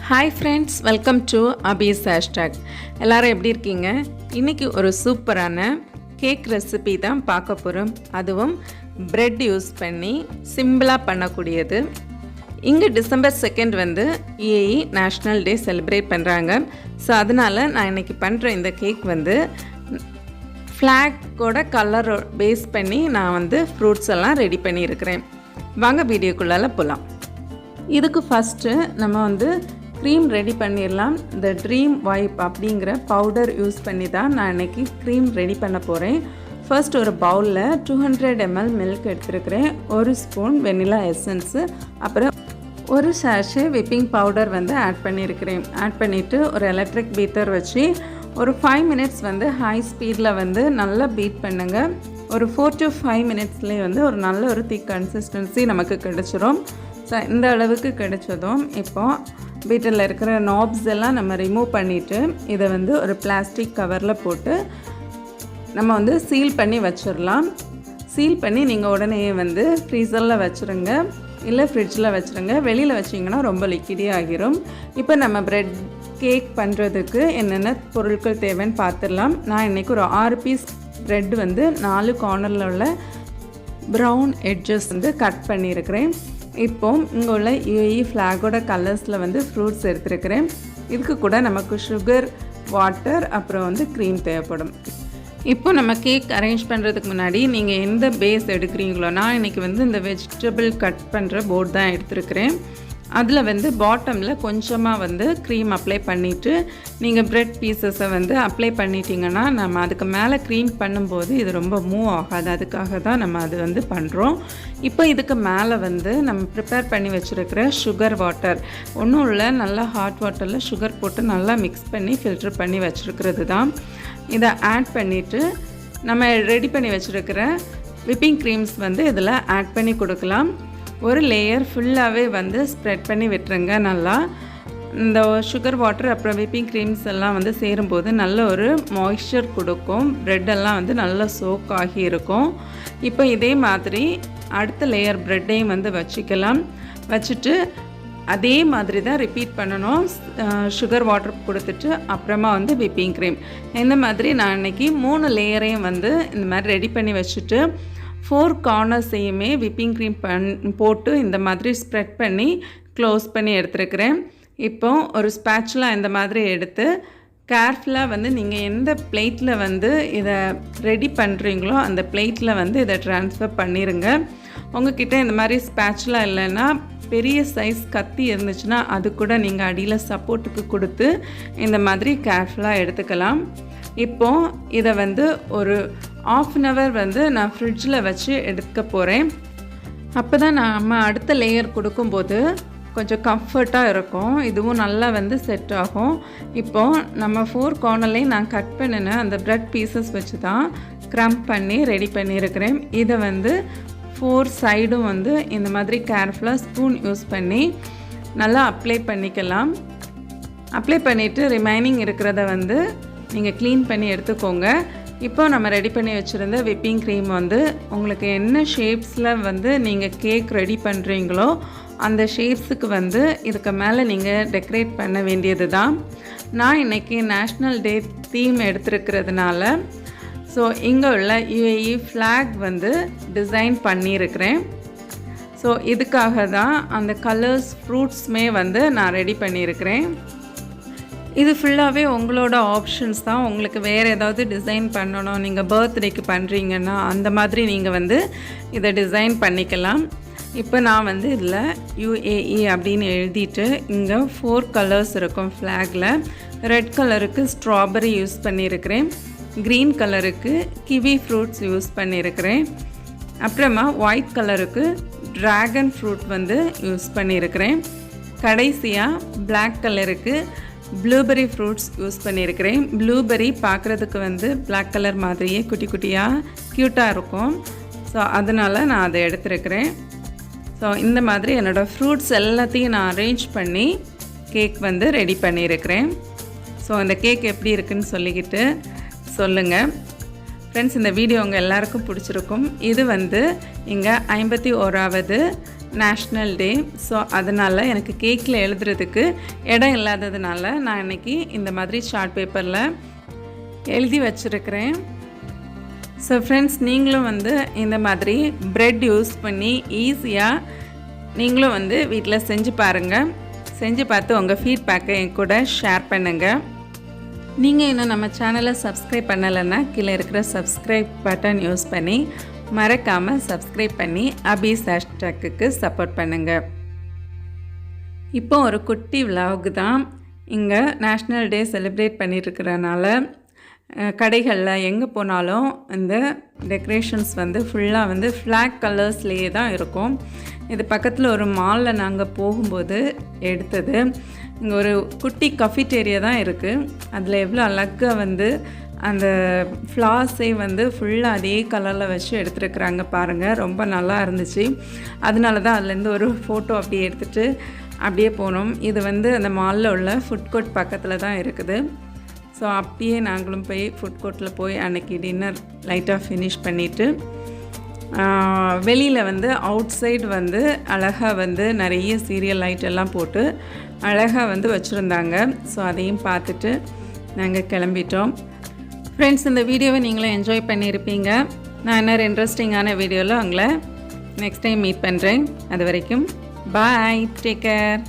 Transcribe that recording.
Hi friends, welcome to அபீஸ் hashtag. எல்லோரும் எப்படி இருக்கீங்க? இன்றைக்கி ஒரு சூப்பரான கேக் ரெசிபி தான் பார்க்க போகிறோம். அதுவும் பிரெட் யூஸ் பண்ணி சிம்பிளாக பண்ணக்கூடியது. இங்கே டிசம்பர் 2 வந்து UAE நேஷ்னல் டே செலிப்ரேட் பண்ணுறாங்க. ஸோ அதனால் நான் இன்றைக்கி பண்ணுற இந்த கேக் வந்து ஃப்ளாக்கோட கலர் பேஸ் பண்ணி நான் வந்து ஃப்ரூட்ஸ் எல்லாம் ரெடி பண்ணியிருக்கிறேன். வாங்க வீடியோக்குள்ளால போகலாம். இதுக்கு ஃபஸ்ட்டு நம்ம வந்து க்ரீம் ரெடி பண்ணிடலாம். இந்த ட்ரீம் வைப் அப்படிங்கிற பவுடர் யூஸ் பண்ணி தான் நான் இன்றைக்கி க்ரீம் ரெடி பண்ண போகிறேன். ஃபர்ஸ்ட் ஒரு பவுலில் 200 ml மில்க் எடுத்துருக்கிறேன், 1 ஸ்பூன் வெனிலா எசன்ஸு, அப்புறம் ஒரு சாஷே விப்பிங் பவுடர் வந்து ஆட் பண்ணியிருக்கிறேன். ஆட் பண்ணிவிட்டு ஒரு எலக்ட்ரிக் பீட்டர் வச்சு ஒரு 5 மினிட்ஸ் வந்து ஹை ஸ்பீடில் வந்து நல்லா பீட் பண்ணுங்கள். ஒரு 4 to 5 மினிட்ஸ்லேயே வந்து ஒரு நல்ல ஒரு திக் கன்சிஸ்டன்சி நமக்கு கிடச்சிரும். ஸோ இந்த அளவுக்கு கிடைச்சதும் இப்போது பீட்டரில் இருக்கிற நாப்ஸ் எல்லாம் நம்ம ரிமூவ் பண்ணிவிட்டு இதை வந்து ஒரு பிளாஸ்டிக் கவரில் போட்டு நம்ம வந்து சீல் பண்ணி வச்சிடலாம். சீல் பண்ணி நீங்கள் உடனே வந்து ஃப்ரீசரில் வச்சுருங்க, இல்லை ஃப்ரிட்ஜில் வச்சுருங்க. வெளியில் வச்சிங்கன்னா ரொம்ப லிக்விடி ஆகிரும். இப்போ நம்ம பிரெட் கேக் பண்ணுறதுக்கு என்னென்ன பொருட்கள் தேவைன்னு பார்த்துடலாம். நான் இன்றைக்கி ஒரு 6 பீஸ் பிரெட் வந்து 4 கார்னரில் உள்ள ப்ரௌன் எட்ஜஸ் வந்து கட் பண்ணியிருக்கிறேன். இப்போ இங்கே உள்ள UAE ஃப்ளாகோட கலர்ஸில் வந்து ஃப்ரூட்ஸ் எடுத்துருக்கிறேன். இதுக்கு கூட நமக்கு சுகர், வாட்டர், அப்புறம் வந்து க்ரீம் தேவைப்படும். இப்போ நம்ம கேக் அரேஞ்ச் பண்ணுறதுக்கு முன்னாடி நீங்கள் எந்த பேஸ் எடுக்கிறீங்களோ, நான் இன்றைக்கி வந்து இந்த வெஜிடபிள் கட் பண்ணுற போர்ட் தான் எடுத்துருக்கிறேன். அதில் வந்து பாட்டமில் கொஞ்சமாக வந்து க்ரீம் அப்ளை பண்ணிவிட்டு நீங்கள் ப்ரெட் பீசஸை வந்து அப்ளை பண்ணிட்டீங்கன்னா நம்ம அதுக்கு மேலே க்ரீம் பண்ணும்போது இது ரொம்ப மூவ் ஆகாது. அதுக்காக தான் நம்ம அது வந்து பண்ணுறோம். இப்போ இதுக்கு மேலே வந்து நம்ம ப்ரிப்பேர் பண்ணி வச்சுருக்கிற சுகர் வாட்டர், ஒன்றும் இல்லை, நல்லா ஹாட் வாட்டரில் சுகர் போட்டு நல்லா மிக்ஸ் பண்ணி ஃபில்ட்ரு பண்ணி வச்சுருக்கிறது தான். இதை ஆட் பண்ணிவிட்டு நம்ம ரெடி பண்ணி வச்சுருக்கிற விப்பிங் க்ரீம்ஸ் வந்து இதில் ஆட் பண்ணி கொடுக்கலாம். ஒரு லேயர் ஃபுல்லாகவே வந்து ஸ்ப்ரெட் பண்ணி விட்டுருங்க. நல்லா இந்த சுகர் வாட்டர் அப்புறம் விப்பிங் க்ரீம்ஸ் எல்லாம் வந்து சேரும்போது நல்ல ஒரு மாய்ஸ்சர் கொடுக்கும். ப்ரெட்டெல்லாம் வந்து நல்லா சோக் ஆகி இருக்கும். இப்போ இதே மாதிரி அடுத்த லேயர் ப்ரெட்டையும் வந்து வச்சுக்கலாம். வச்சுட்டு அதே மாதிரி தான் ரிப்பீட் பண்ணணும். சுகர் வாட்டர் கொடுத்துட்டு அப்புறமா வந்து விப்பிங் க்ரீம். இந்த மாதிரி நான் இன்றைக்கி 3 லேயரையும் வந்து இந்த மாதிரி ரெடி பண்ணி வச்சுட்டு 4 கார்னர்ஸையுமே விப்பிங் க்ரீம் போட்டு இந்த மாதிரி ஸ்ப்ரெட் பண்ணி க்ளோஸ் பண்ணி எடுத்துருக்கிறேன். இப்போ ஒரு ஸ்பேச்சுலா இந்த மாதிரி எடுத்து கேர்ஃபுல்லாக வந்து நீங்கள் எந்த பிளேட்டில் வந்து இதை ரெடி பண்ணுறீங்களோ அந்த பிளேட்டில் வந்து இதை ட்ரான்ஸ்ஃபர் பண்ணிடுங்க. உங்ககிட்ட இந்த மாதிரி ஸ்பேச்சுலா இல்லைன்னா பெரிய சைஸ் கத்தி இருந்துச்சுன்னா அது கூட நீங்கள் அடியில் சப்போர்ட்டுக்கு கொடுத்து இந்த மாதிரி கேர்ஃபுல்லாக எடுத்துக்கலாம். இப்போது இதை வந்து ஒரு 1/2 hour வந்து நான் ஃப்ரிட்ஜில் வச்சு எடுக்க போகிறேன். அப்போ தான் நம்ம அடுத்த லேயர் கொடுக்கும்போது கொஞ்சம் கம்ஃபர்ட்டாக இருக்கும். இதுவும் நல்லா வந்து செட் ஆகும். இப்போது நம்ம 4 கார்னர்லேயும் நான் கட் பண்ணின அந்த ப்ரெட் பீசஸ் வச்சு தான் க்ரம்ப் பண்ணி ரெடி பண்ணியிருக்கிறேன். இதை வந்து 4 சைடும் வந்து இந்த மாதிரி கேர்ஃபுல்லாக ஸ்பூன் யூஸ் பண்ணி நல்லா அப்ளை பண்ணிக்கலாம். அப்ளை பண்ணிவிட்டு ரிமைனிங் இருக்கிறத வந்து நீங்கள் க்ளீன் பண்ணி எடுத்துக்கோங்க. இப்போ நம்ம ரெடி பண்ணி வச்சுருந்த விப்பிங் க்ரீம் வந்து உங்களுக்கு என்ன ஷேப்ஸில் வந்து நீங்கள் கேக் ரெடி பண்ணுறீங்களோ அந்த ஷேப்ஸுக்கு வந்து இதுக்கு மேலே நீங்கள் டெக்கரேட் பண்ண வேண்டியது தான். நான் இன்றைக்கி நேஷ்னல் டே தீம் எடுத்துருக்கிறதுனால ஸோ இங்கே உள்ள UAE ஃப்ளாக் வந்து டிசைன் பண்ணியிருக்கிறேன். ஸோ இதுக்காக தான் அந்த கலர்ஸ் ஃப்ரூட்ஸுமே வந்து நான் ரெடி பண்ணியிருக்கிறேன். இது ஃபுல்லாகவே உங்களோட ஆப்ஷன்ஸ் தான். உங்களுக்கு வேறு ஏதாவது டிசைன் பண்ணணும், நீங்கள் பர்த்டேக்கு பண்ணுறீங்கன்னா அந்த மாதிரி நீங்கள் வந்து இதை டிசைன் பண்ணிக்கலாம். இப்போ நான் வந்து இதில் UAE அப்படின்னு எழுதிட்டு இங்கே 4 கலர்ஸ் இருக்கும் ஃப்ளாகில். ரெட் கலருக்கு ஸ்ட்ராபெரி யூஸ் பண்ணியிருக்கிறேன், க்ரீன் கலருக்கு கிவி ஃப்ரூட்ஸ் யூஸ் பண்ணியிருக்கிறேன், அப்புறமா ஒயிட் கலருக்கு ட்ராகன் ஃப்ரூட் வந்து யூஸ் பண்ணியிருக்கிறேன், கடைசியாக பிளாக் கலருக்கு ப்ளூபெர்ரி ஃப்ரூட்ஸ் யூஸ் பண்ணியிருக்கிறேன். ப்ளூபெர்ரி பார்க்குறதுக்கு வந்து பிளாக் கலர் மாதிரியே குட்டி குட்டியாக க்யூட்டாக இருக்கும். ஸோ அதனால் நான் அதை எடுத்துருக்கிறேன். ஸோ இந்த மாதிரி என்னோடய ஃப்ரூட்ஸ் எல்லாத்தையும் நான் அரேஞ்ச் பண்ணி கேக் வந்து ரெடி பண்ணியிருக்கிறேன். ஸோ இந்த கேக் எப்படி இருக்குதுன்னு சொல்லிக்கிட்டு சொல்லுங்கள். ஃப்ரெண்ட்ஸ், இந்த வீடியோ உங்கள் எல்லாருக்கும் பிடிச்சிருக்கும். இது வந்து இங்கே 51வது நேஷ்னல் டே. ஸோ அதனால் எனக்கு கேக்கில் எழுதுறதுக்கு இடம் இல்லாததுனால நான் இன்றைக்கி இந்த மாதிரி சார்ட் பேப்பரில் எழுதி வச்சுருக்கிறேன். ஸோ ஃப்ரெண்ட்ஸ், நீங்களும் வந்து இந்த மாதிரி ப்ரெட் யூஸ் பண்ணி ஈஸியாக நீங்களும் வந்து வீட்டில் செஞ்சு பாருங்கள். செஞ்சு பார்த்து உங்கள் ஃபீட்பேக்கை என் கூட ஷேர் பண்ணுங்கள். நீங்கள் இன்னும் நம்ம சேனலை சப்ஸ்கிரைப் பண்ணலைன்னா கீழே இருக்கிற சப்ஸ்கிரைப் பட்டன் யூஸ் பண்ணி மறக்காமல் சப்ஸ்கிரைப் பண்ணி அபீஸ் ஹேஷ்டேக்குக்கு சப்போர்ட் பண்ணுங்கள். இப்போ ஒரு குட்டி விலாக் தான். இங்கே நேஷ்னல் டே செலிப்ரேட் பண்ணிட்டுருக்கிறனால கடைகளில் எங்கே போனாலும் இந்த டெக்கரேஷன்ஸ் வந்து ஃபுல்லாக வந்து ஃப்ளாக் கலர்ஸ்லேயே தான் இருக்கும். இது பக்கத்தில் ஒரு மாலில் நாங்கள் போகும்போது எடுத்தது. இங்கே ஒரு குட்டி கஃபிடேரியா தான் இருக்குது. அதில் எவ்வளோ அழகாக வந்து அந்த ஃப்ளார்ஸே வந்து ஃபுல்லாக அதே கலரில் வச்சு எடுத்துருக்குறாங்க பாருங்கள். ரொம்ப நல்லா இருந்துச்சு. அதனால தான் அதுலேருந்து ஒரு ஃபோட்டோ அப்படியே எடுத்துகிட்டு அப்படியே போனோம். இது வந்து அந்த மாலில் உள்ள ஃபுட் கோர்ட் பக்கத்தில் தான் இருக்குது. ஸோ அப்படியே நாங்களும் போய் ஃபுட் கோர்ட்டில் போய் அன்றைக்கி டின்னர் லைட்டாக ஃபினிஷ் பண்ணிவிட்டு வெளியில் வந்து அவுட் சைடு வந்து அழகாக வந்து நிறைய சீரியல் லைட் எல்லாம் போட்டு அழகாக வந்து வச்சுருந்தாங்க. ஸோ அதையும் பார்த்துட்டு நாங்கள் கிளம்பிட்டோம். ஃப்ரெண்ட்ஸ், இந்த வீடியோவை நீங்களும் என்ஜாய் பண்ணியிருப்பீங்க. நான் இன்னொரு இன்ட்ரெஸ்டிங்கான வீடியோவில் உங்களை நெக்ஸ்ட் டைம் மீட் பண்ணுறேன். அது வரைக்கும் பாய், டேக் கேர்.